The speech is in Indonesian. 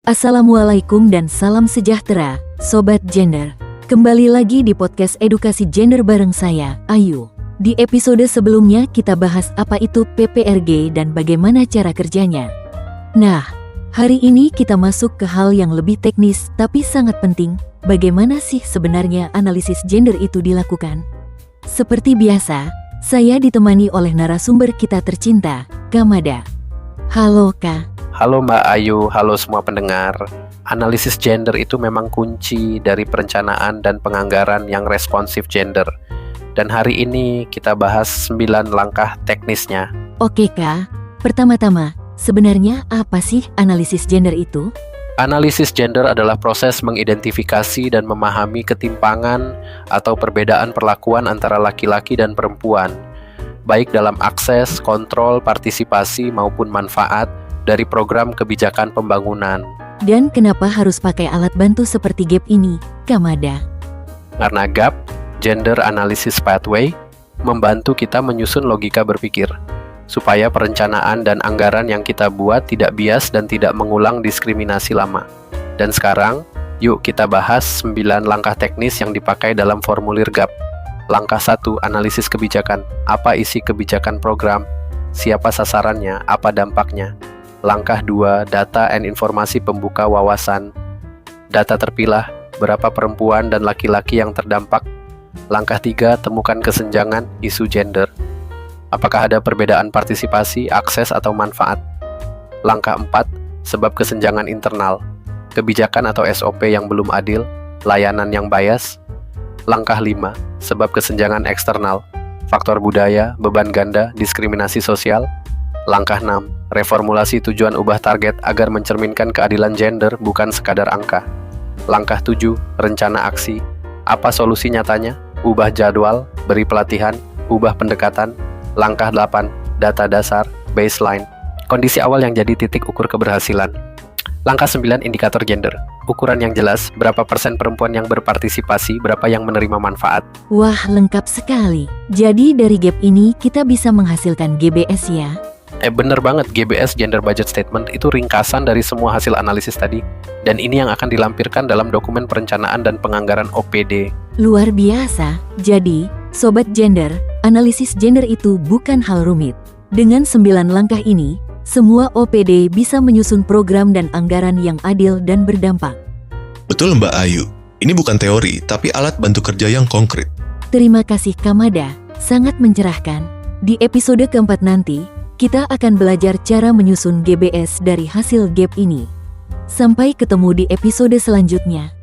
Assalamualaikum dan salam sejahtera, Sobat Gender. Kembali lagi di podcast Edukasi Gender bareng saya, Ayu. Di episode sebelumnya kita bahas apa itu PPRG dan bagaimana cara kerjanya. Nah, hari ini kita masuk ke hal yang lebih teknis tapi sangat penting. Bagaimana sih sebenarnya analisis gender itu dilakukan? Seperti biasa, saya ditemani oleh narasumber kita tercinta, Kamada. Halo Kak. Halo Mbak Ayu, halo semua pendengar. Analisis gender itu memang kunci dari perencanaan dan penganggaran yang responsif gender. Dan hari ini kita bahas 9 langkah teknisnya. Oke Kak, pertama-tama, sebenarnya apa sih analisis gender itu? Analisis gender adalah proses mengidentifikasi dan memahami ketimpangan atau perbedaan perlakuan antara laki-laki dan perempuan, baik dalam akses, kontrol, partisipasi maupun manfaat dari program kebijakan pembangunan. Dan kenapa harus pakai alat bantu seperti GAP ini, Kamada? Karena GAP, Gender Analysis Pathway, membantu kita menyusun logika berpikir, supaya perencanaan dan anggaran yang kita buat tidak bias dan tidak mengulang diskriminasi lama. Dan sekarang, yuk kita bahas 9 langkah teknis yang dipakai dalam formulir GAP. Langkah 1, analisis kebijakan. Apa isi kebijakan program? Siapa sasarannya? Apa dampaknya? Langkah 2, data and informasi pembuka wawasan. Data terpilah, berapa perempuan dan laki-laki yang terdampak. Langkah 3, temukan kesenjangan isu gender. Apakah ada perbedaan partisipasi, akses, atau manfaat? Langkah 4, sebab kesenjangan internal. Kebijakan atau SOP yang belum adil, layanan yang bias. Langkah 5, sebab kesenjangan eksternal. Faktor budaya, beban ganda, diskriminasi sosial. Langkah 6, reformulasi tujuan ubah target agar mencerminkan keadilan gender bukan sekadar angka. Langkah 7, rencana aksi. Apa solusi nyatanya? Ubah jadwal, beri pelatihan, ubah pendekatan. Langkah 8, data dasar, baseline. Kondisi awal yang jadi titik ukur keberhasilan. Langkah 9, indikator gender. Ukuran yang jelas, berapa persen perempuan yang berpartisipasi, berapa yang menerima manfaat. Wah, lengkap sekali. Jadi dari GAP ini kita bisa menghasilkan GBS ya? Bener banget, GBS Gender Budget Statement itu ringkasan dari semua hasil analisis tadi. Dan ini yang akan dilampirkan dalam dokumen perencanaan dan penganggaran OPD. Luar biasa. Jadi, Sobat Gender, analisis gender itu bukan hal rumit. Dengan 9 langkah ini, semua OPD bisa menyusun program dan anggaran yang adil dan berdampak. Betul Mbak Ayu, ini bukan teori, tapi alat bantu kerja yang konkret. Terima kasih Kamada, sangat mencerahkan. Di episode keempat nanti, kita akan belajar cara menyusun GBS dari hasil GAP ini. Sampai ketemu di episode selanjutnya.